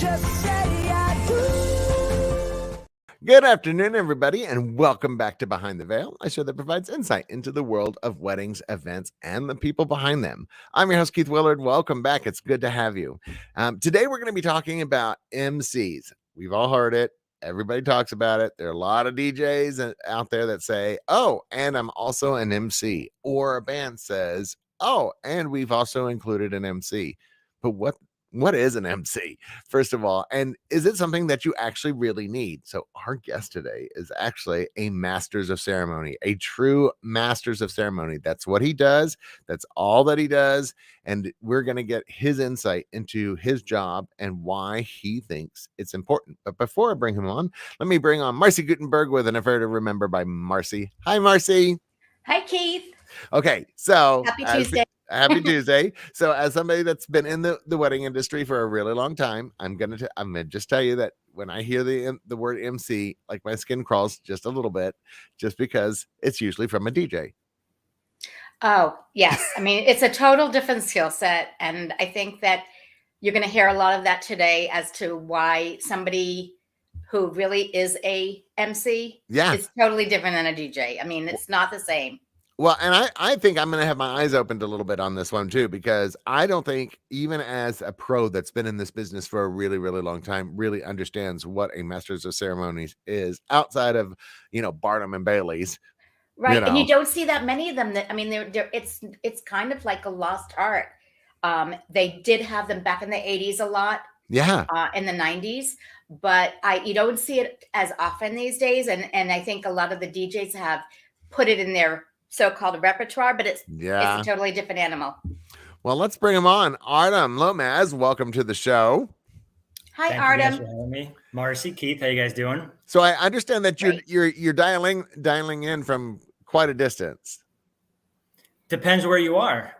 just say I do. Good afternoon, everybody, and welcome back to Behind the Veil, a show that provides insight into the world of weddings, events, and the people behind them. I'm your host, Keith Willard. Welcome back. It's good to have you. Today, we're going to be talking about MCs. We've all heard it. Everybody talks about it. There are a lot of DJs out there that say, oh, and I'm also an MC. Or a band says, oh, and we've also included an MC. But what is an MC, first of all? And is it something that you actually really need? So our guest today is actually a Masters of Ceremony, a true Masters of Ceremony. That's what he does. That's all that he does. And we're going to get his insight into his job and why he thinks it's important. But before I bring him on, let me bring on Marcy Gutenberg with an Affair to Remember by Marcy. Hi, Marcy. Hi, Keith. Okay, so Happy Tuesday. Happy Tuesday. So as somebody that's been in the wedding industry for a really long time, I'm gonna just tell you that when I hear the word MC, like my skin crawls just a little bit, just because it's usually from a DJ. Oh, yes. I mean, it's a total different skill set. And I think that you're going to hear a lot of that today as to why somebody who really is a MC is totally different than a DJ. I mean, it's not the same. Well, and I think I'm going to have my eyes opened a little bit on this one too, because I don't think even as a pro that's been in this business for a really, really long time really understands what a Masters of Ceremonies is outside of, Barnum and Bailey's. Right. And you don't see that many of them. It's kind of like a lost art. They did have them back in the 80s a lot. Yeah. In the 90s, but you don't see it as often these days. And I think a lot of the DJs have put it in their so-called repertoire, but it's a totally different animal. Well, let's bring him on. Artem Lomaz, welcome to the show. Hi, Thank Artem. you guys for having me. Marcy, Keith, how you guys doing? So I understand that you're dialing in from quite a distance. Depends where you are.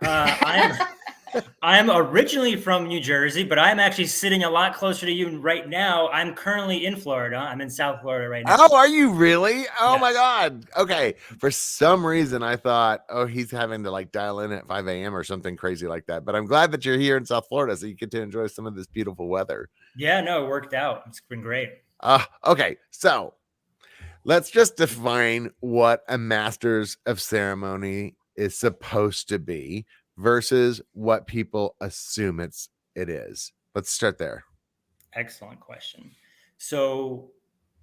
I'm originally from New Jersey, but I'm actually sitting a lot closer to you right now. I'm currently in Florida. I'm in South Florida right now. Oh, are you really? Oh, yes. My God. Okay. For some reason, I thought, he's having to dial in at 5 a.m. or something crazy like that. But I'm glad that you're here in South Florida so you get to enjoy some of this beautiful weather. Yeah, no, it worked out. It's been great. Okay. So let's just define what a Masters of Ceremony is supposed to be versus what people assume it is. Let's start there. Excellent question. So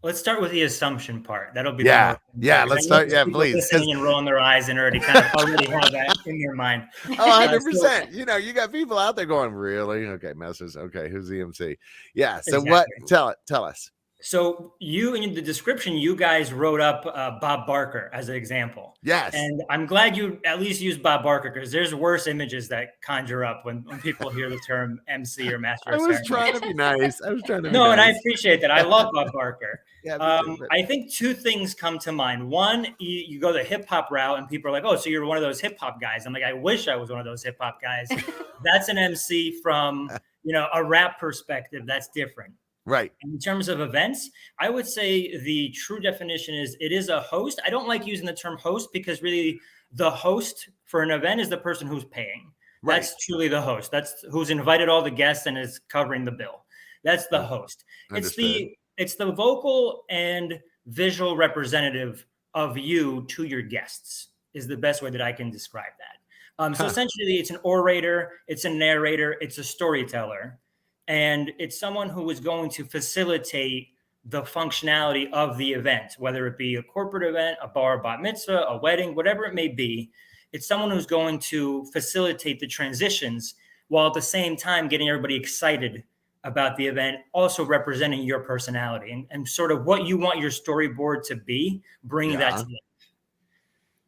let's start with the assumption part. That'll be let's start. Yeah, please. Listening and rolling their eyes and already have that in their mind. 100%. You got people out there going, really? Okay, Masters. Okay, who's the MC? Yeah. So exactly. Tell us. So you, in the description, you guys wrote up Bob Barker as an example. Yes. And I'm glad you at least used Bob Barker, because there's worse images that conjure up when people hear the term MC or Master of Ceremonies. Trying to be nice. No, and I appreciate that. I love Bob Barker. Yeah, I think two things come to mind. One, you go the hip hop route and people are like, oh, so you're one of those hip hop guys. I'm like, I wish I was one of those hip hop guys. That's an MC from, a rap perspective. That's different. Right. In terms of events, I would say the true definition is it is a host. I don't like using the term host because really the host for an event is the person who's paying. Right. That's truly the host. That's who's invited all the guests and is covering the bill. That's the host. Understood. It's the vocal and visual representative of you to your guests is the best way that I can describe that. So essentially it's an orator, it's a narrator, it's a storyteller. And it's someone who is going to facilitate the functionality of the event, whether it be a corporate event, a bar bat mitzvah, a wedding, whatever it may be. It's someone who's going to facilitate the transitions while at the same time getting everybody excited about the event, also representing your personality and sort of what you want your storyboard to be, bringing that to life.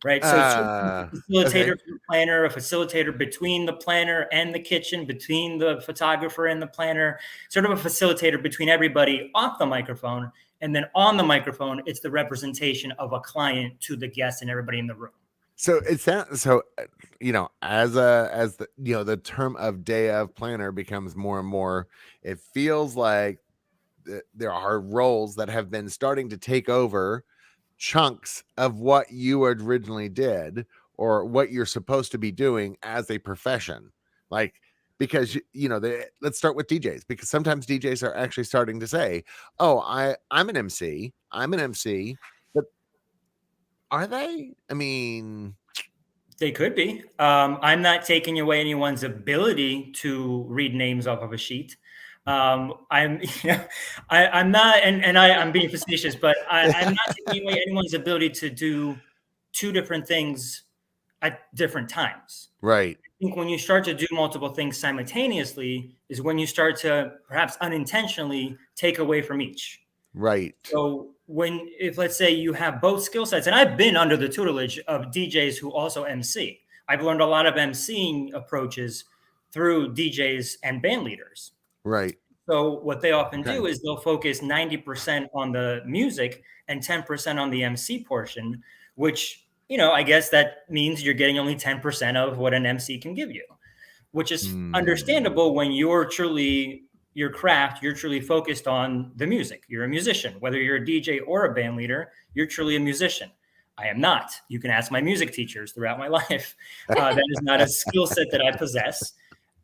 Right. So a facilitator for the planner, a facilitator between the planner and the kitchen, between the photographer and the planner, sort of a facilitator between everybody off the microphone. And then on the microphone, it's the representation of a client to the guests and everybody in the room. So it sounds as the term of day of planner becomes more and more, it feels like there are roles that have been starting to take over chunks of what you originally did or what you're supposed to be doing as a profession. Like because let's start with DJs, because sometimes DJs are actually starting to say, "Oh, I'm an MC. I'm an MC." But are they? I mean, They could be. I'm not taking away anyone's ability to read names off of a sheet. I'm, I'm not, and I'm being facetious, but I'm not taking away anyone's ability to do two different things at different times. right. I think when you start to do multiple things simultaneously is when you start to perhaps unintentionally take away from each. Right. So if let's say you have both skill sets, and I've been under the tutelage of DJs who also MC. I've learned a lot of MCing approaches through DJs and band leaders. Right. So what they often Okay. do is they'll focus 90% on the music and 10% on the MC portion, which, I guess that means you're getting only 10% of what an MC can give you, which is understandable when you're truly your craft, you're truly focused on the music. You're a musician, whether you're a DJ or a band leader, you're truly a musician. I am not. You can ask my music teachers throughout my life. That is not a skill set that I possess.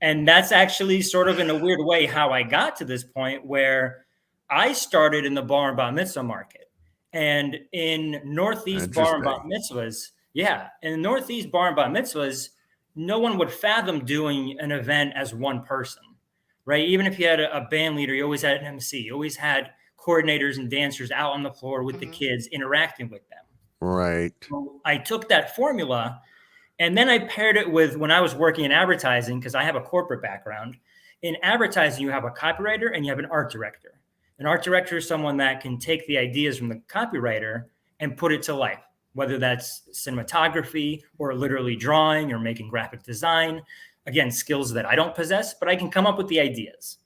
And that's actually sort of in a weird way how I got to this point where I started in the bar and bat mitzvah market. And in Northeast bar and bat mitzvahs, in Northeast bar and bat mitzvahs, no one would fathom doing an event as one person, right? Even if you had a band leader, you always had an MC, you always had coordinators and dancers out on the floor with the kids interacting with them. Right. So I took that formula and then I paired it with when I was working in advertising, because I have a corporate background. In advertising, you have a copywriter and you have an art director. An art director is someone that can take the ideas from the copywriter and put it to life, whether that's cinematography or literally drawing or making graphic design. Again, skills that I don't possess, but I can come up with the ideas.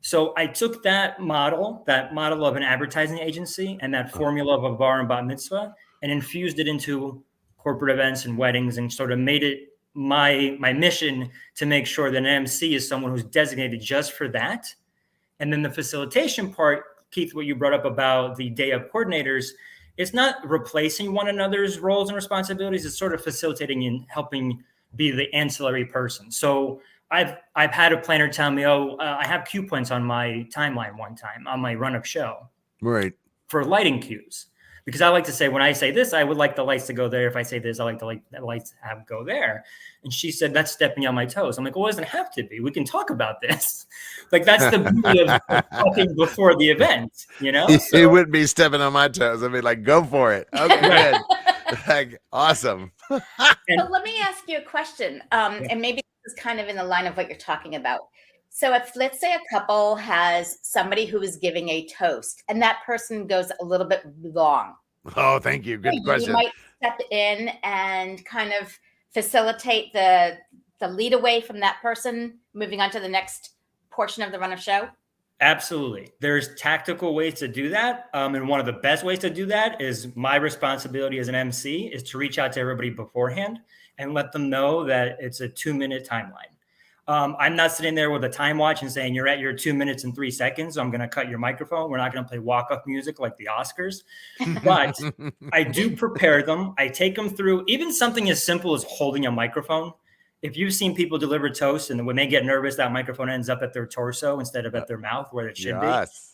So I took that model of an advertising agency and that formula of a bar and bat mitzvah and infused it into corporate events and weddings and sort of made it my mission to make sure that an MC is someone who's designated just for that. And then the facilitation part, Keith, what you brought up about the day of coordinators, it's not replacing one another's roles and responsibilities. It's sort of facilitating and helping be the ancillary person. So I've had a planner tell me, I have cue points on my timeline one time on my run of show. Right. For lighting cues. Because I like to say, when I say this, I would like the lights to go there. If I say this, I like the lights to have go there. And she said, that's stepping on my toes. I'm like, well, it doesn't have to be. We can talk about this. Like, that's the beauty of talking before the event, So, it wouldn't be stepping on my toes. I'd be like, go for it. Okay, good. Like, awesome. So let me ask you a question. And maybe this is kind of in the line of what you're talking about. So if, let's say, a couple has somebody who is giving a toast and that person goes a little bit long. Oh, thank you. Good question. You might step in and kind of facilitate the lead away from that person, moving on to the next portion of the run of show. Absolutely. There's tactical ways to do that. And one of the best ways to do that is my responsibility as an MC is to reach out to everybody beforehand and let them know that it's a 2-minute timeline. I'm not sitting there with a time watch and saying you're at your 2 minutes and 3 seconds. So I'm going to cut your microphone. We're not going to play walk-up music like the Oscars, but I do prepare them. I take them through even something as simple as holding a microphone. If you've seen people deliver toast and when they get nervous, that microphone ends up at their torso instead of at their mouth where it should be.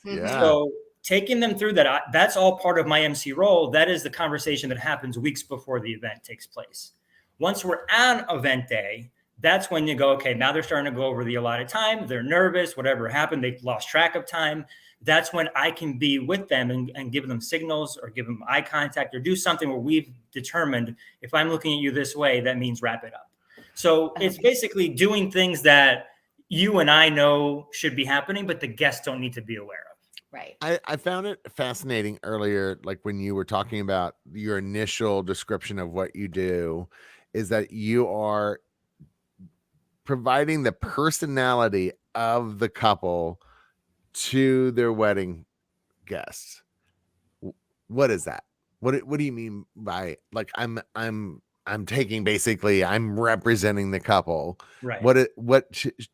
Yeah. So taking them through that, that's all part of my MC role. That is the conversation that happens weeks before the event takes place. Once we're on event day, that's when you go, okay, now they're starting to go over the allotted time. They're nervous, whatever happened. They've lost track of time. That's when I can be with them and give them signals or give them eye contact or do something where we've determined if I'm looking at you this way, that means wrap it up. So it's basically doing things that you and I know should be happening, but the guests don't need to be aware of. Right. I found it fascinating earlier, like when you were talking about your initial description of what you do, is that you are providing the personality of the couple to their wedding guests. What is that? What do you mean by, like, I'm taking, basically I'm representing the couple, Right?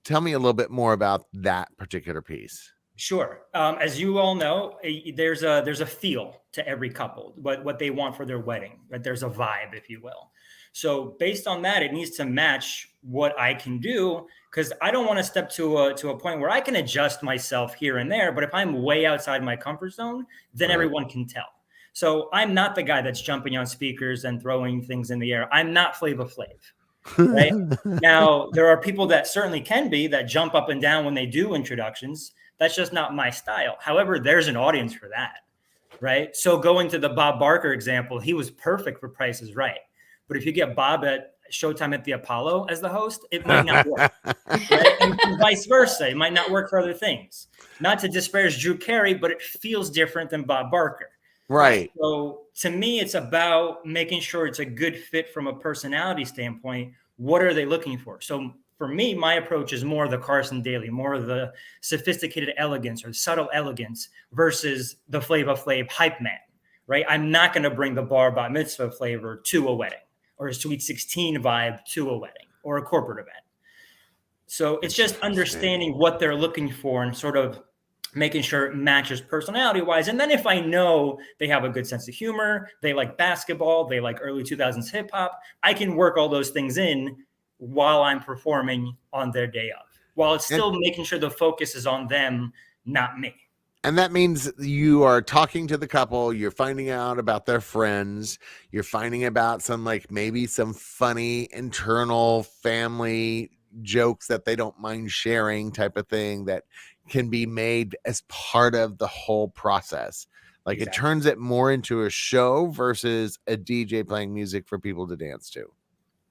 Tell me a little bit more about that particular piece. Sure. As you all know, there's a feel to every couple, what they want for their wedding, right? There's a vibe, if you will. So based on that, it needs to match what I can do, because I don't want to step to a point where I can adjust myself here and there. But if I'm way outside my comfort zone, then everyone can tell. So I'm not the guy that's jumping on speakers and throwing things in the air. I'm not Flava Flav. Right? Now, there are people that certainly can be, that jump up and down when they do introductions. That's just not my style. However, there's an audience for that, right? So going to the Bob Barker example, he was perfect for Price is Right. But if you get Bob at Showtime at the Apollo as the host, it might not work. Right? And vice versa. It might not work for other things. Not to disparage Drew Carey, but it feels different than Bob Barker. Right. So to me, it's about making sure it's a good fit from a personality standpoint. What are they looking for? So for me, my approach is more the Carson Daly, more of the sophisticated elegance or subtle elegance versus the Flava Flav hype man, right? I'm not going to bring the bar bat mitzvah flavor to a wedding, or a Sweet 16 vibe to a wedding or a corporate event. So it's just understanding what they're looking for and sort of making sure it matches personality wise. And then if I know they have a good sense of humor, they like basketball, they like early 2000s hip hop, I can work all those things in while I'm performing on their day of, while it's still making sure the focus is on them, not me. And that means you are talking to the couple, you're finding out about their friends, you're finding about some, like, maybe some funny internal family jokes that they don't mind sharing, type of thing that can be made as part of the whole process. Like, It turns it more into a show versus a DJ playing music for people to dance to.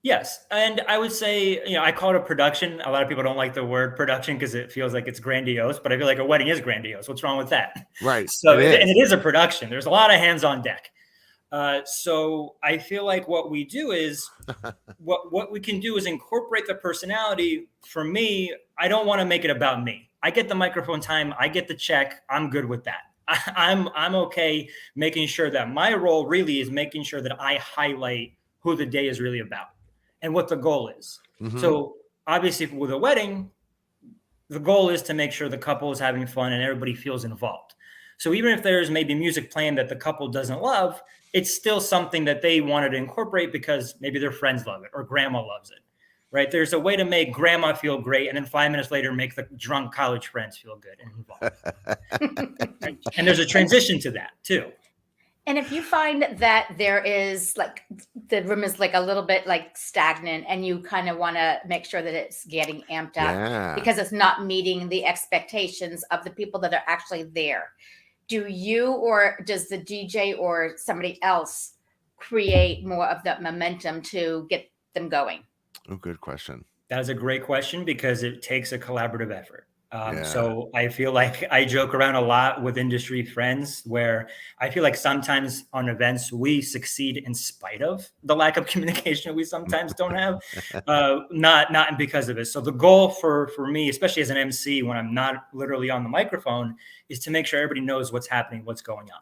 Yes. And I would say, I call it a production. A lot of people don't like the word production because it feels like it's grandiose, but I feel like a wedding is grandiose. What's wrong with that? Right. So, and it is a production. There's a lot of hands on deck. So I feel like what we do is what we can do is incorporate the personality. For me, I don't want to make it about me. I get the microphone time. I get the check. I'm good with that. I'm okay making sure that my role really is making sure that I highlight who the day is really about and what the goal is. Mm-hmm. So obviously with a wedding, the goal is to make sure the couple is having fun and everybody feels involved. So even if there's maybe music playing that the couple doesn't love, it's still something that they wanted to incorporate because maybe their friends love it or grandma loves it, right? There's a way to make grandma feel great and then 5 minutes later make the drunk college friends feel good and involved. And there's a transition to that too. And if you find that there is, like, the room is like a little bit like stagnant and you kind of want to make sure that it's getting amped up because it's not meeting the expectations of the people that are actually there, do you or does the DJ or somebody else create more of that momentum to get them going? Oh, good question. That is a great question because it takes a collaborative effort. So I feel like I joke around a lot with industry friends where I feel like sometimes on events we succeed in spite of the lack of communication we sometimes don't have, not because of it. So the goal for me, especially as an MC, when I'm not literally on the microphone, is to make sure everybody knows what's happening, what's going on.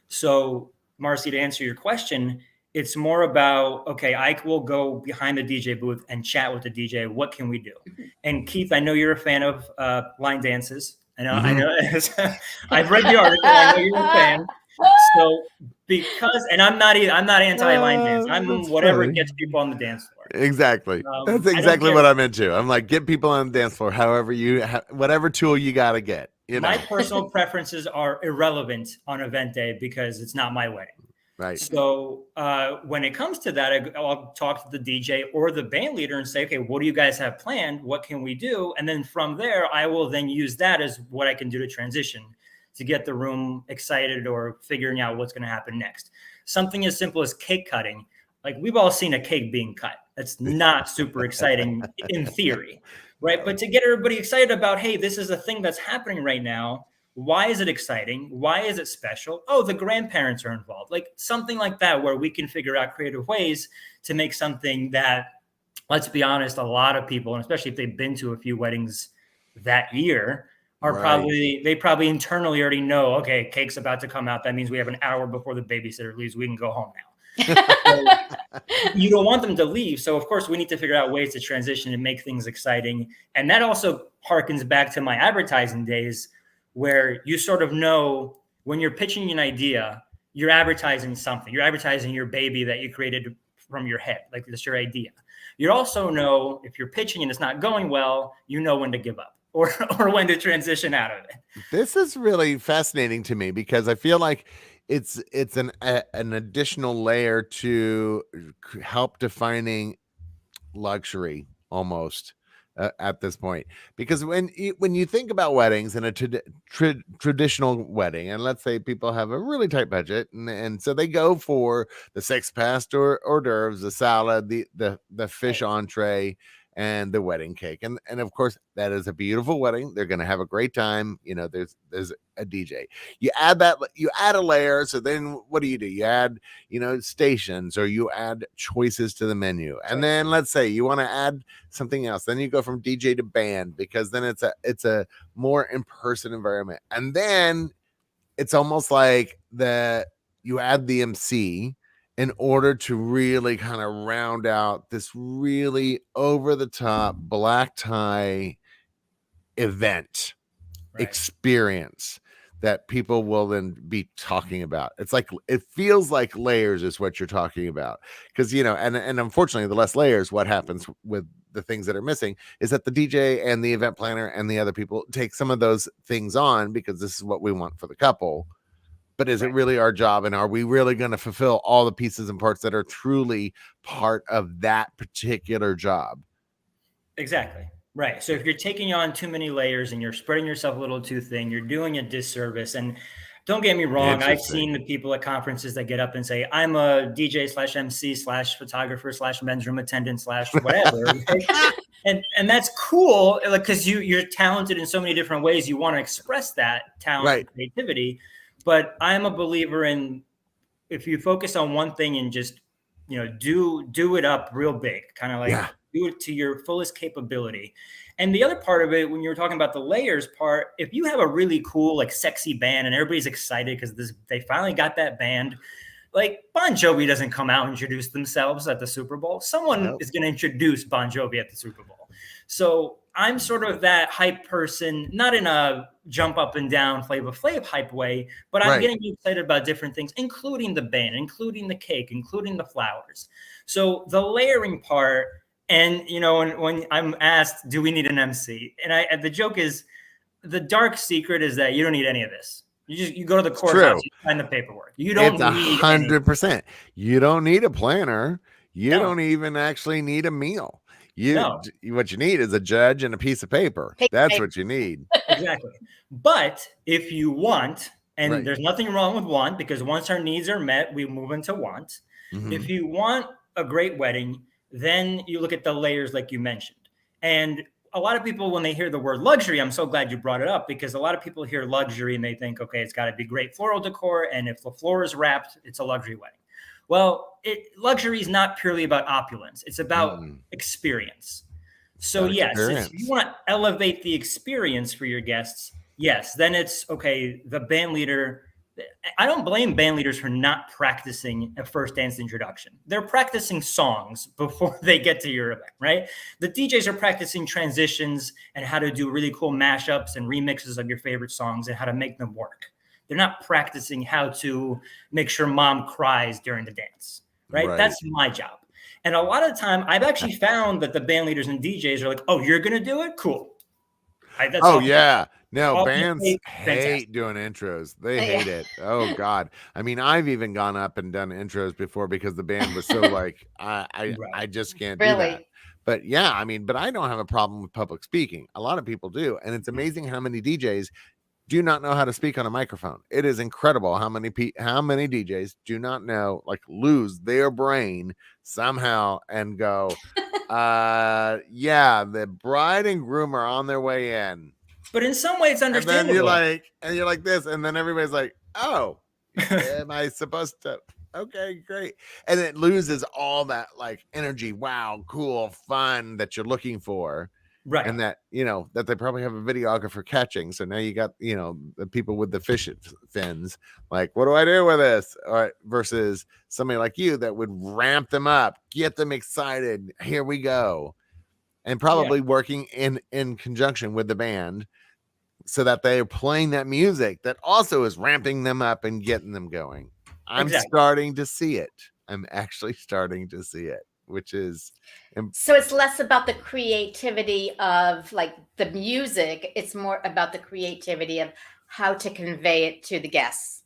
So Marcy, to answer your question, it's more about, okay, I will go behind the DJ booth and chat with the DJ. What can we do? And Keith, I know you're a fan of line dances. I know. I've read the article. I know you're a fan. So and I'm not anti-line dance. I'm whatever gets people on the dance floor. Exactly. That's exactly what I'm into. I'm like, get people on the dance floor. However whatever tool you got to get. My personal preferences are irrelevant on event day because it's not my wedding. Right. So when it comes to that, I'll talk to the DJ or the band leader and say, okay, what do you guys have planned? What can we do? And then from there, I will then use that as what I can do to transition to get the room excited or figuring out what's going to happen next. Something as simple as cake cutting. Like, we've all seen a cake being cut. That's not super exciting in theory, right? But to get everybody excited about, hey, this is a thing that's happening right now. Why is it exciting? Why is it special? Oh, the grandparents are involved. Like something like that, where we can figure out creative ways to make something that, let's be honest, a lot of people, and especially if they've been to a few weddings that year, are they probably internally already know, okay, cake's about to come out. That means we have an hour before the babysitter leaves. We can go home now. So you don't want them to leave. So of course we need to figure out ways to transition and make things exciting. And that also harkens back to my advertising days, where you sort of know when you're pitching an idea, you're advertising something. You're advertising your baby that you created from your head, like that's your idea. You also know if you're pitching and it's not going well, you know when to give up or when to transition out of it. This is really fascinating to me because I feel like it's an additional layer to help defining luxury almost at this point, because when you think about weddings and a traditional wedding, and let's say people have a really tight budget, and so they go for the 6 past hors d'oeuvres, the salad, the fish entree, and the wedding cake, and of course that is a beautiful wedding. They're going to have a great time. There's a DJ. You add a layer. So then what do? You add stations, or you add choices to the menu, and then let's say you want to add something else. Then you go from DJ to band, because then it's a more in-person environment, and then it's almost like you add the MC in order to really kind of round out this really over-the-top black tie event experience that people will then be talking about. It's like, it feels like layers is what you're talking about, because and unfortunately, the less layers, what happens with the things that are missing is that the DJ and the event planner and the other people take some of those things on because this is what we want for the couple. But is it really our job? And are we really going to fulfill all the pieces and parts that are truly part of that particular job? Exactly. Right. So if you're taking on too many layers and you're spreading yourself a little too thin, you're doing a disservice. And don't get me wrong, I've seen the people at conferences that get up and say, I'm a DJ / MC / photographer / men's room attendant / whatever. And that's cool, because you're talented in so many different ways. You want to express that talent and creativity. But I'm a believer in, if you focus on one thing and just, do it up real big, kind of like do it to your fullest capability. And the other part of it, when you were talking about the layers part, if you have a really cool, like sexy band and everybody's excited because they finally got that band, like Bon Jovi doesn't come out and introduce themselves at the Super Bowl. Someone is going to introduce Bon Jovi at the Super Bowl. So I'm sort of that hype person, not in a jump up and down Flavor Flav hype way, but I'm getting excited about different things, including the band, including the cake, including the flowers. So the layering part, and when I'm asked, do we need an MC? And the joke is, the dark secret is that you don't need any of this. You go to the courthouse, you sign the paperwork. You don't need 100%. You don't need a planner. You don't even actually need a meal. What you need is a judge and a piece of paper. That's what you need. Exactly. But if you want, and there's nothing wrong with want, because once our needs are met, we move into want. Mm-hmm. If you want a great wedding, then you look at the layers like you mentioned. And a lot of people, when they hear the word luxury, I'm so glad you brought it up, because a lot of people hear luxury and they think, okay, it's got to be great floral decor. And if the floor is wrapped, it's a luxury wedding. Well, luxury is not purely about opulence. It's about experience. So if you want to elevate the experience for your guests, then it's okay. The band leader, I don't blame band leaders for not practicing a first dance introduction. They're practicing songs before they get to your event, right? The DJs are practicing transitions and how to do really cool mashups and remixes of your favorite songs and how to make them work. They're not practicing how to make sure mom cries during the dance, right? That's my job. And a lot of the time, I've actually found that the band leaders and DJs are like, oh, you're going to do it? Cool. No, bands hate doing intros. They hate it. Oh, God. I mean, I've even gone up and done intros before because the band was so like, I just can't do that. But but I don't have a problem with public speaking. A lot of people do. And it's amazing how many DJs do not know how to speak on a microphone. It is incredible how many DJs do not know, like lose their brain somehow and go, the bride and groom are on their way in. But in some way it's understandable. And you're like this, and then everybody's like, oh, am I supposed to? Okay, great. And it loses all that like energy, wow, cool, fun that you're looking for. Right. And that, that they probably have a videographer catching. So now you got, the people with the fish fins, like, what do I do with this? Versus somebody like you that would ramp them up, get them excited. Here we go. And probably working in conjunction with the band so that they're playing that music that also is ramping them up and getting them going. I'm starting to see it. I'm actually starting to see it, which is So it's less about the creativity of like the music. It's more about the creativity of how to convey it to the guests.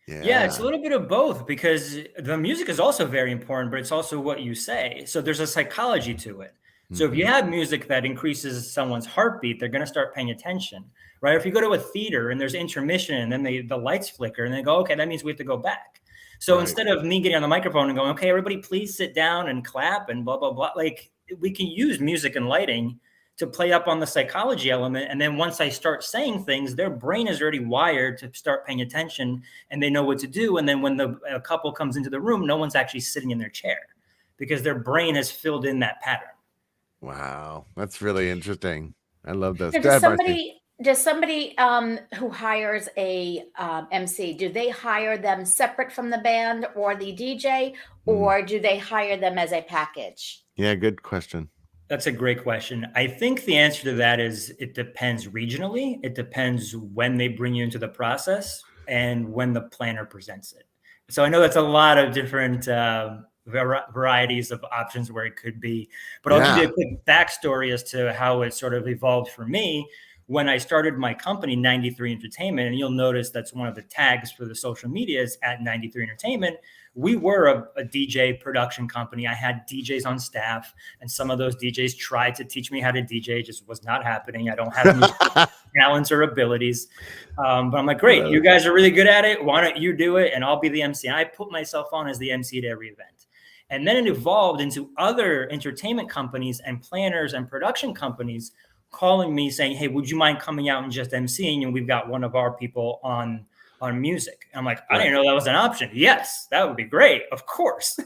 Yeah, it's a little bit of both because the music is also very important, but it's also what you say. So there's a psychology to it. So if you have music that increases someone's heartbeat, they're going to start paying attention, right? If you go to a theater and there's intermission and then the lights flicker and they go, okay, that means we have to go back. So Right. instead of me getting on the microphone and going, okay, everybody, please sit down and clap and blah, blah, blah. Like we can use music and lighting to play up on the psychology element. And then once I start saying things, their brain is already wired to start paying attention and they know what to do. And then when a couple comes into the room, no one's actually sitting in their chair because their brain has filled in that pattern. Wow, that's really interesting. I love those. Now, Go ahead, Marcy. does somebody who hires a MC, do they hire them separate from the band or the DJ, or do they hire them as a package? Yeah, good question. That's a great question. I think the answer to that is it depends regionally. It depends when they bring you into the process and when the planner presents it. So I know that's a lot of different varieties of options where it could be, but I'll give you a quick backstory as to how it sort of evolved for me. When I started my company, 93 Entertainment, and you'll notice that's one of the tags for the social medias at 93 Entertainment, we were a DJ production company. I had DJs on staff, and some of those DJs tried to teach me how to DJ. It just was not happening. I don't have any talents or abilities. But I'm like, great, you guys are really good at it. Why don't you do it? And I'll be the MC. And I put myself on as the MC at every event. And then it evolved into other entertainment companies and planners and production companies calling me saying, hey, would you mind coming out and just MCing? And we've got one of our people on music. I'm like, I didn't know that was an option. Yes, that would be great. Of course.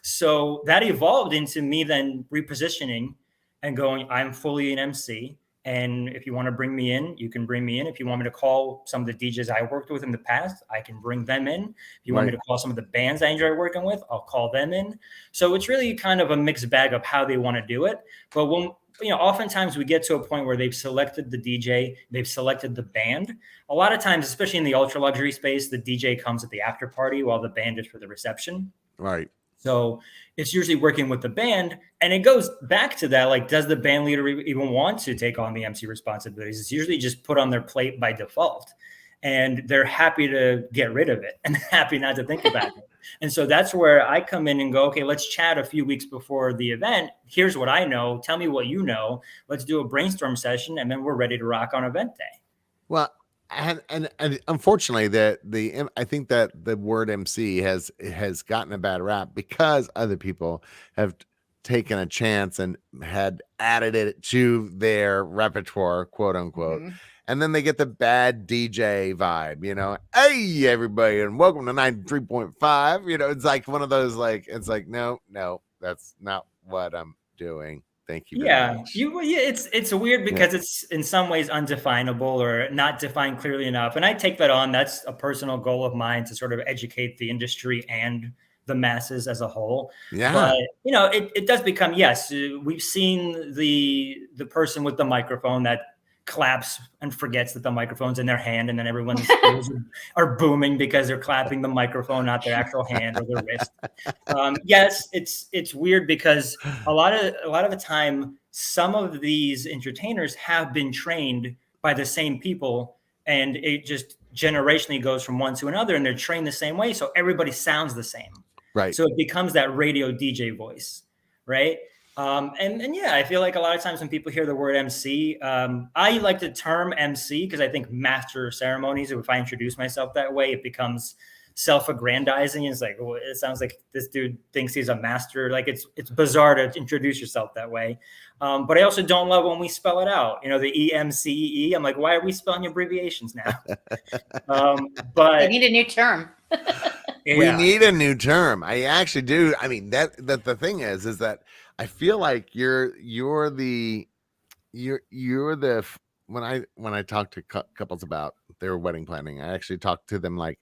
So that evolved into me then repositioning and going, I'm fully an MC. And if you want to bring me in, you can bring me in. If you want me to call some of the DJs I worked with in the past, I can bring them in. If you want me to call some of the bands I enjoy working with, I'll call them in. So it's really kind of a mixed bag of how they want to do it. But when, oftentimes we get to a point where they've selected the DJ, they've selected the band. A lot of times, especially in the ultra luxury space, the DJ comes at the after party while the band is for the reception. Right. So it's usually working with the band. And it goes back to that, like, does the band leader even want to take on the MC responsibilities? It's usually just put on their plate by default. And they're happy to get rid of it and happy not to think about it. And so that's where I come in and go, okay, let's chat a few weeks before the event. Here's what I know. Tell me what you know. Let's do a brainstorm session. And then we're ready to rock on event day. Well, and unfortunately, I think that the word MC has gotten a bad rap because other people have taken a chance and had added it to their repertoire, quote unquote. And then they get the bad DJ vibe, hey, everybody, and welcome to 93.5. It's like one of those, like, it's like, no, that's not what I'm doing. Thank you. Yeah, it's weird because it's in some ways undefinable or not defined clearly enough. And I take that on. That's a personal goal of mine to sort of educate the industry and the masses as a whole. Yeah. But, it does become, yes, we've seen the person with the microphone that claps and forgets that the microphone's in their hand, and then everyone's ears are booming because they're clapping the microphone, not their actual hand or their wrist. Yes, it's weird because a lot of the time, some of these entertainers have been trained by the same people, and it just generationally goes from one to another, and they're trained the same way, so everybody sounds the same. Right. So it becomes that radio DJ voice, right? And yeah, I feel like a lot of times when people hear the word MC, I like the term MC because I think Master of Ceremonies, if I introduce myself that way, it becomes self-aggrandizing. It's like, well, it sounds like this dude thinks he's a master. Like it's bizarre to introduce yourself that way. But I also don't love when we spell it out. The EMCEE. I'm like, why are we spelling abbreviations now? But they need a new term. We need a new term. I actually do. I mean, that the thing is that I feel like you're the when I talk to couples about their wedding planning, I actually talk to them like,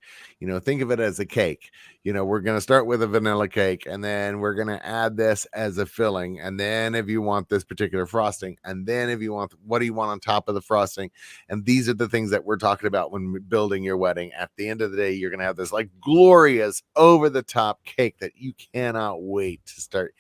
think of it as a cake. We're going to start with a vanilla cake, and then we're going to add this as a filling, and then if you want this particular frosting, and then if you want, what do you want on top of the frosting? And these are the things that we're talking about when we're building your wedding. At the end of the day, you're going to have this like glorious over the top cake that you cannot wait to start,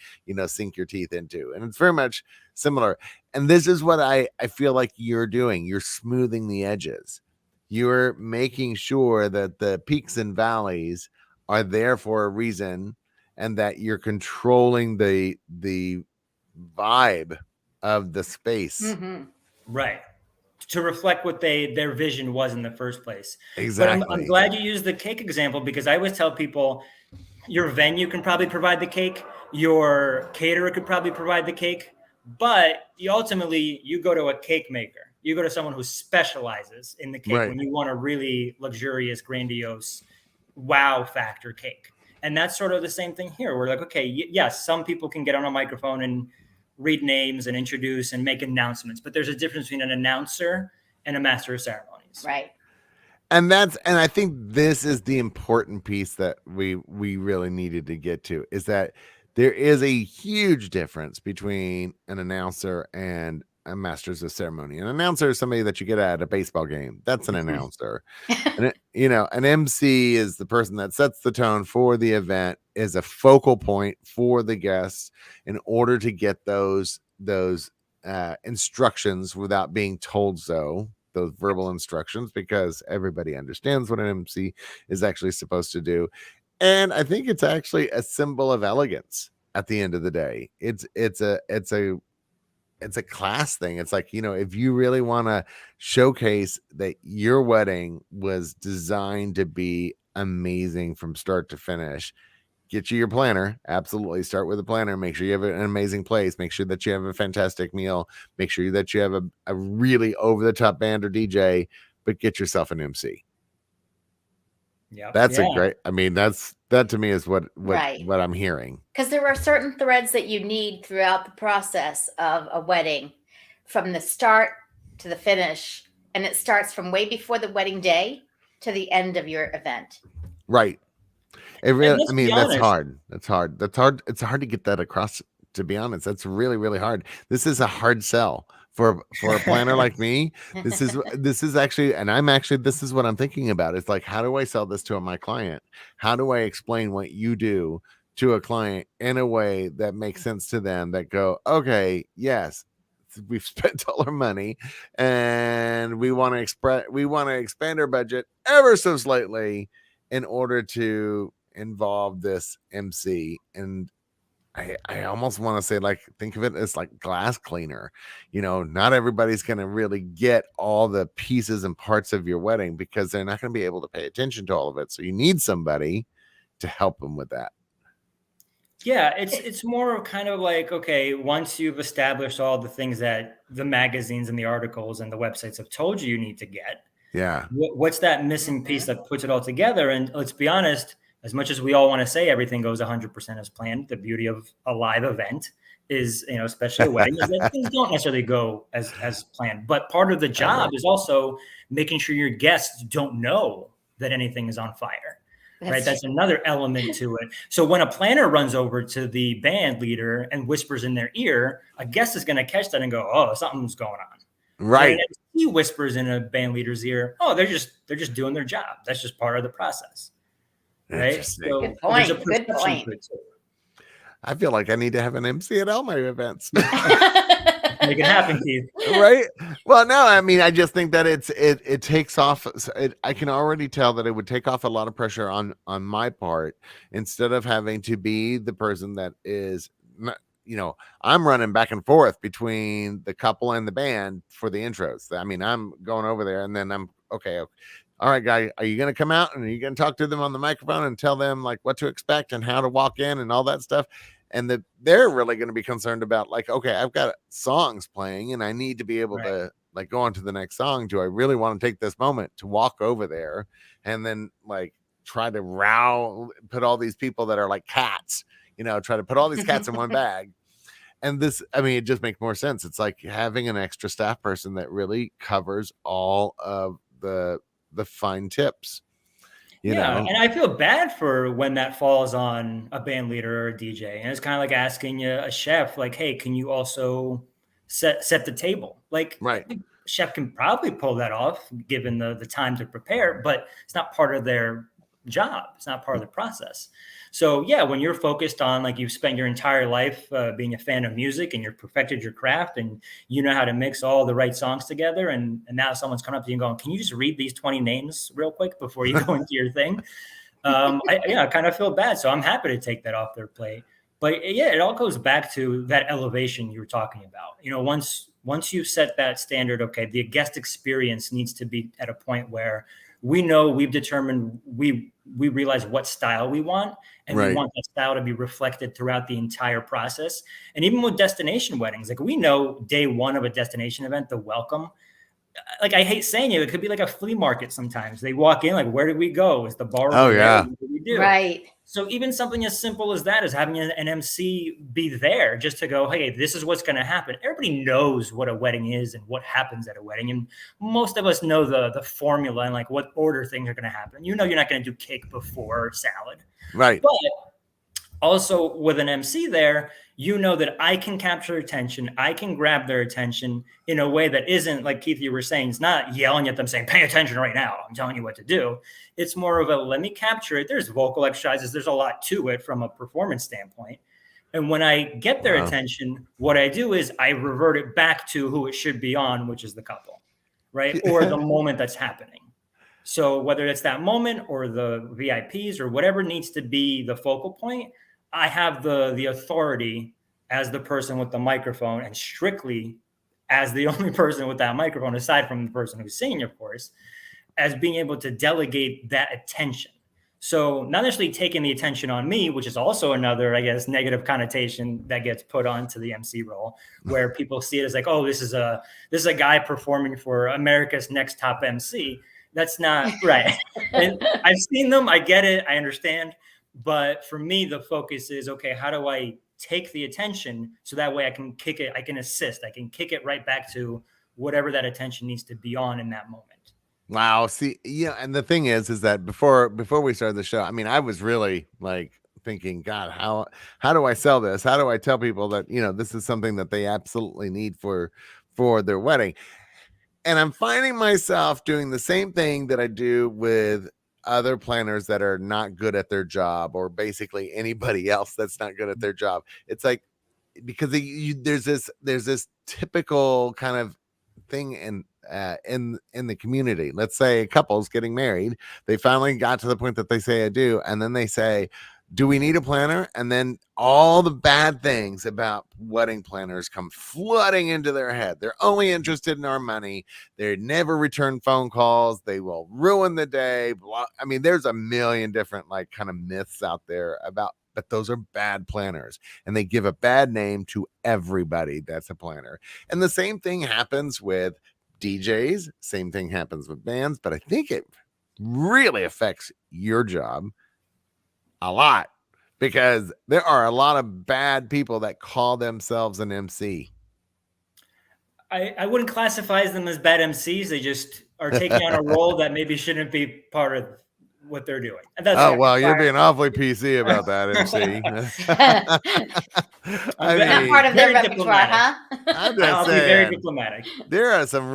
sink your teeth into. And it's very much similar. And this is what I feel like you're doing. You're smoothing the edges. You're making sure that the peaks and valleys are there for a reason, and that you're controlling the vibe of the space. Mm-hmm. Right. To reflect what their vision was in the first place. Exactly. But I'm glad you used the cake example, because I always tell people your venue can probably provide the cake, your caterer could probably provide the cake, but you go to a cake maker. You go to someone who specializes in the cake Right. when you want a really luxurious, grandiose, wow factor cake. And that's sort of the same thing here. We're like, okay, yes, some people can get on a microphone and read names and introduce and make announcements, but there's a difference between an announcer and a master of ceremonies. Right. And I think this is the important piece that we really needed to get to, is that there is a huge difference between an announcer and a Masters of Ceremony. An announcer is somebody that you get at a baseball game. That's an announcer. And an MC is the person that sets the tone for the event, is a focal point for the guests in order to get those instructions without being told so. Those verbal instructions, because everybody understands what an MC is actually supposed to do. And I think it's actually a symbol of elegance at the end of the day. It's a class thing. It's like, if you really want to showcase that your wedding was designed to be amazing from start to finish, get you your planner. Absolutely. Start with a planner. Make sure you have an amazing place. Make sure that you have a fantastic meal. Make sure that you have a really over the top band or DJ, but get yourself an MC. Yeah. That's a great, that to me is what Right. I'm hearing. Because there are certain threads that you need throughout the process of a wedding, from the start to the finish. And it starts from way before the wedding day to the end of your event. Right. It really, that's honest. hard. That's hard. It's hard to get that across, to be honest. That's really, really hard. This is a hard sell for a planner like me. This is actually, this is what I'm thinking about. It's like, how do I sell this to my client? How do I explain what you do to a client in a way that makes sense to them, that go, okay, yes, we've spent all our money and we want to expand our budget ever so slightly in order to involve this MC. And I almost want to say, like, think of it as like glass cleaner. Not everybody's going to really get all the pieces and parts of your wedding, because they're not going to be able to pay attention to all of it. So you need somebody to help them with that. Yeah, it's more kind of like, okay, once you've established all the things that the magazines and the articles and the websites have told you need to get, yeah, what's that missing piece that puts it all together? And let's be honest, as much as we all want to say everything goes 100% as planned, the beauty of a live event is, especially a wedding, is that things don't necessarily go as planned. But part of the job is also making sure your guests don't know that anything is on fire. Right. That's another element to it. So when a planner runs over to the band leader and whispers in their ear, a guest is going to catch that and go, "Oh, something's going on." Right. He whispers in a band leader's ear, "Oh, they're just doing their job. That's just part of the process." Right. So good point. Good point. I feel like I need to have an MC at all my events. Make it happen, Keith. Right? Well, no, I just think that it takes off. I can already tell that it would take off a lot of pressure on my part, instead of having to be the person that is, I'm running back and forth between the couple and the band for the intros. I'm going over there, and then I'm okay. All right, guy, are you going to come out and are you going to talk to them on the microphone and tell them like what to expect and how to walk in and all that stuff? And that they're really going to be concerned about, like, okay, I've got songs playing and I need to be able to like go on to the next song. Do I really want to take this moment to walk over there and then like try to put all these people that are like cats, try to put all these cats in one bag? and this, I mean, it just makes more sense. It's like having an extra staff person that really covers all of the fine tips. You know? And I feel bad for when that falls on a band leader or a DJ, and it's kind of like asking a chef, like, "Hey, can you also set the table?" Like, Right. the chef can probably pull that off given the time to prepare, but it's not part of their job. It's not part of the process. So yeah, when you're focused on, like, you've spent your entire life being a fan of music and you've perfected your craft and you know how to mix all the right songs together, and now someone's coming up to you and going, "Can you just read these 20 names real quick before you go into your thing?" I kind of feel bad. So I'm happy to take that off their plate. But yeah, it all goes back to that elevation you were talking about. You know, once you set that standard, okay, the guest experience needs to be at a point where we know we've determined we realize what style we want, and we want that style to be reflected throughout the entire process. And even with destination weddings, like, we know day one of a destination event, the welcome, like, I hate saying it could be like a flea market sometimes. They walk in like, "Where did we go? Is the bar over there? What do we do?" Right. So even something as simple as that, is having an MC be there just to go, "Hey, this is what's going to happen." Everybody knows what a wedding is and what happens at a wedding. And most of us know the formula and like what order things are going to happen. You know, you're not going to do cake before salad. Right. But also with an MC there, you know that I can capture attention. I can grab their attention in a way that isn't, like Keith, you were saying, it's not yelling at them saying, "Pay attention right now, I'm telling you what to do." It's more of a, let me capture it. There's vocal exercises. There's a lot to it from a performance standpoint. And when I get their attention, what I do is I revert it back to who it should be on, which is the couple, right? Or the moment that's happening. So whether it's that moment or the VIPs or whatever needs to be the focal point, I have the authority as the person with the microphone, and strictly as the only person with that microphone, aside from the person who's singing, of course, as being able to delegate that attention. So not necessarily taking the attention on me, which is also another, I guess, negative connotation that gets put onto the MC role, where people see it as like, "Oh, this is a guy performing for America's Next Top MC." That's not right. And I've seen them. I get it. I understand. But for me, the focus is, okay, how do I take the attention so that way I can kick it, I can assist, I can kick it right back to whatever that attention needs to be on in that moment. Wow. See, yeah, and the thing is that before we started the show, I mean, I was really like thinking, God, how do I sell this? How do I tell people that, you know, this is something that they absolutely need for their wedding? And I'm finding myself doing the same thing that I do with other planners that are not good at their job, or basically anybody else that's not good at their job. It's like, because there's this typical kind of thing in the community. Let's say a couple's getting married. They finally got to the point that they say, "I do," and then they say, "Do we need a planner?" And then all the bad things about wedding planners come flooding into their head. They're only interested in our money. They never return phone calls. They will ruin the day. Blah. I mean, there's a million different like kind of myths out there about, but those are bad planners, and they give a bad name to everybody that's a planner. And the same thing happens with DJs. Same thing happens with bands, but I think it really affects your job a lot, because there are a lot of bad people that call themselves an MC. I wouldn't classify them as bad MCs. They just are taking on a role that maybe shouldn't be part of what they're doing. And that's well, you're being awfully PC about that, MC. I mean, not part of their repertoire, huh? I'm just I'll saying, be very diplomatic. there are some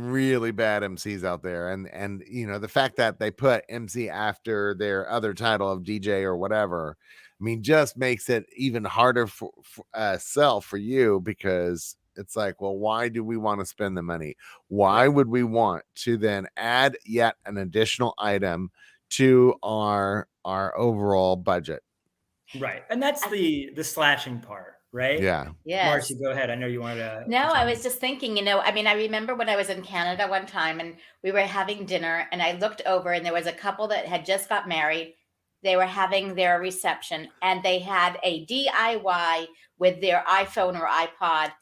really bad MCs out there, and you know, the fact that they put MC after their other title of DJ or whatever, I mean, just makes it even harder for sell for you, because it's like, well, why do we want to spend the money? Why would we want to then add yet an additional item to our overall budget? Right. And that's the slashing part, right? Yeah. Yes. Marcy, go ahead. I know you wanted to. No, I was just thinking, you know, I mean, I remember when I was in Canada one time and we were having dinner, and I looked over and there was a couple that had just got married. They were having their reception, and they had a DIY with their iPhone or iPod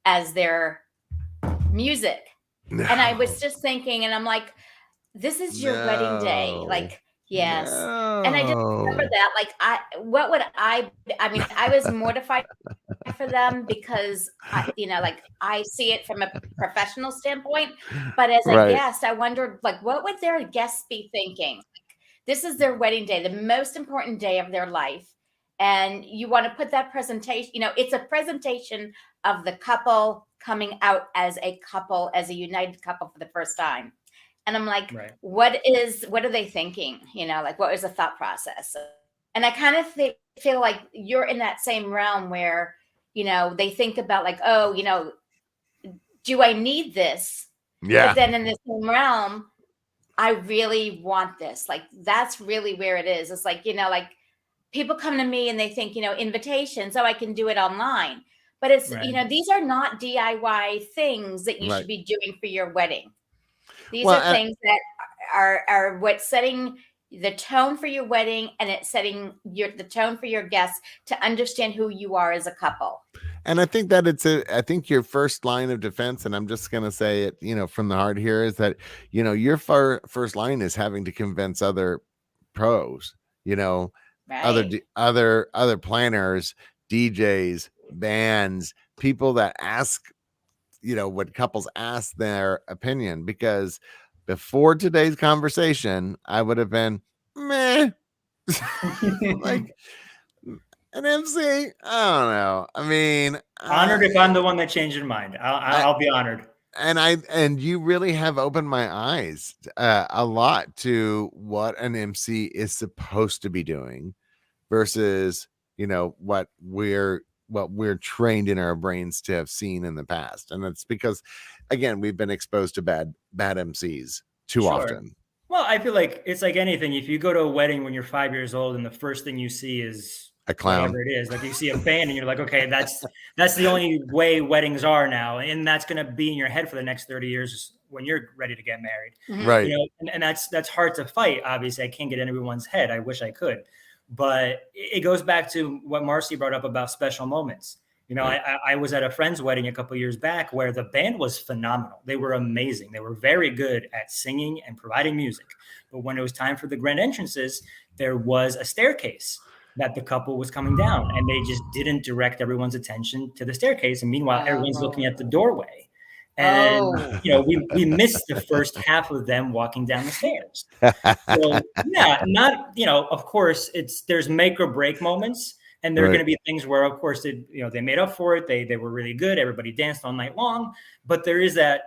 as their music. No. And I was just thinking, and I'm like, this is your wedding day. Like, yes. No. And I just remember that, like, I was mortified for them because like I see it from a professional standpoint, but as a Right. guest, I wondered like what would their guests be thinking? This is their wedding day, the most important day of their life. And you want to put that presentation, it's a presentation of the couple coming out as a couple, as a united couple for the first time. And I'm like, Right. what are they thinking? Like what was the thought process? And I kind of feel like you're in that same realm where, they think about like, oh, do I need this? Yeah. But then in the same realm, I really want this. Like, that's really where it is. It's like, like people come to me and they think, invitations, so I can do it online. But it's, Right. these are not DIY things that you Right. should be doing for your wedding. These Well, are things that are what's setting the tone for your wedding, and it's setting the tone for your guests to understand who you are as a couple. And I think that I think your first line of defense, and I'm just going to say it, from the heart here, is that, your first line is having to convince other pros, Right. other planners, DJs, bands, people that ask, when couples ask their opinion, because before today's conversation, I would have been meh, like an MC. I don't know. I mean, Honored if I'm the one that changed your mind. I'll be honored. and you really have opened my eyes a lot to what an MC is supposed to be doing versus what we're trained in our brains to have seen in the past. And that's because, again, we've been exposed to bad MCs too Sure. often. Well, I feel like it's like anything. If you go to a wedding when you're 5 years old and the first thing you see is A clown. whatever it is, like you see a band and you're like, okay, that's the only way weddings are now, and that's going to be in your head for the next 30 years when you're ready to get married. Right. And that's hard to fight. Obviously, I can't get in everyone's head. I wish I could, but it goes back to what Marcy brought up about special moments. I was at a friend's wedding a couple of years back where the band was phenomenal. They were amazing. They were very good at singing and providing music. But when it was time for the grand entrances, there was a staircase that the couple was coming down, and they just didn't direct everyone's attention to the staircase. And meanwhile, everyone's looking at the doorway. And, we missed the first half of them walking down the stairs. So, yeah, of course, there's make or break moments. And there are going to be things where, of course, they made up for it. They were really good. Everybody danced all night long. But there is that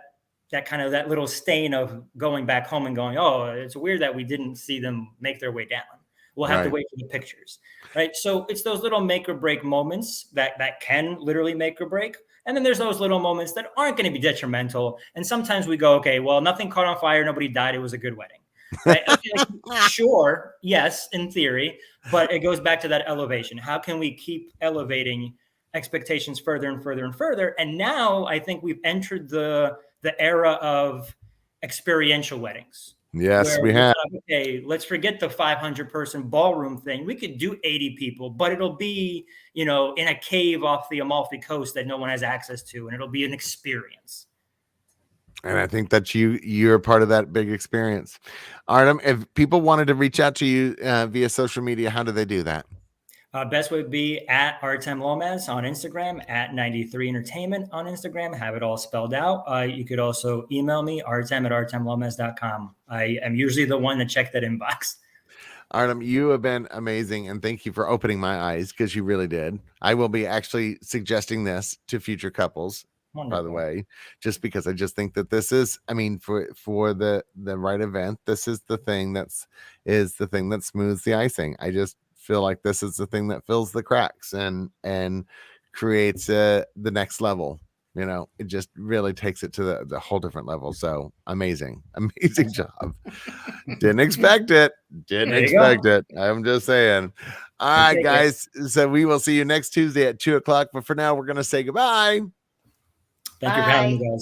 kind of that little stain of going back home and going, oh, it's weird that we didn't see them make their way down. We'll have to wait for the pictures. Right. So it's those little make or break moments that can literally make or break. And then there's those little moments that aren't going to be detrimental. And sometimes we go, okay, well, nothing caught on fire. Nobody died. It was a good wedding. Right? Sure. Yes, in theory, but it goes back to that elevation. How can we keep elevating expectations further and further and further? And now I think we've entered the era of experiential weddings. Yes, we have. Okay, let's forget the 500-person ballroom thing. We could do 80 people, but it'll be, in a cave off the Amalfi Coast that no one has access to, and it'll be an experience. And I think that you're part of that big experience. Artem, if people wanted to reach out to you via social media, how do they do that? Best would be at Artem Lomaz on Instagram, at 93 Entertainment on Instagram. Have it all spelled out. You could also email me, artem@artemlomaz.com. I am usually the one to check that inbox. Artem, you have been amazing, and thank you for opening my eyes, because you really did. I will be actually suggesting this to future couples. Wonderful. By the way, just because I just think that this is, for the right event, this is the thing that smooths the icing. I just feel like this is the thing that fills the cracks and creates the next level. It just really takes it to the whole different level. So amazing job. Didn't expect it. I'm just saying. All right, guys. So we will see you next Tuesday at 2:00. But for now, we're going to say goodbye. Thank you for having me, guys.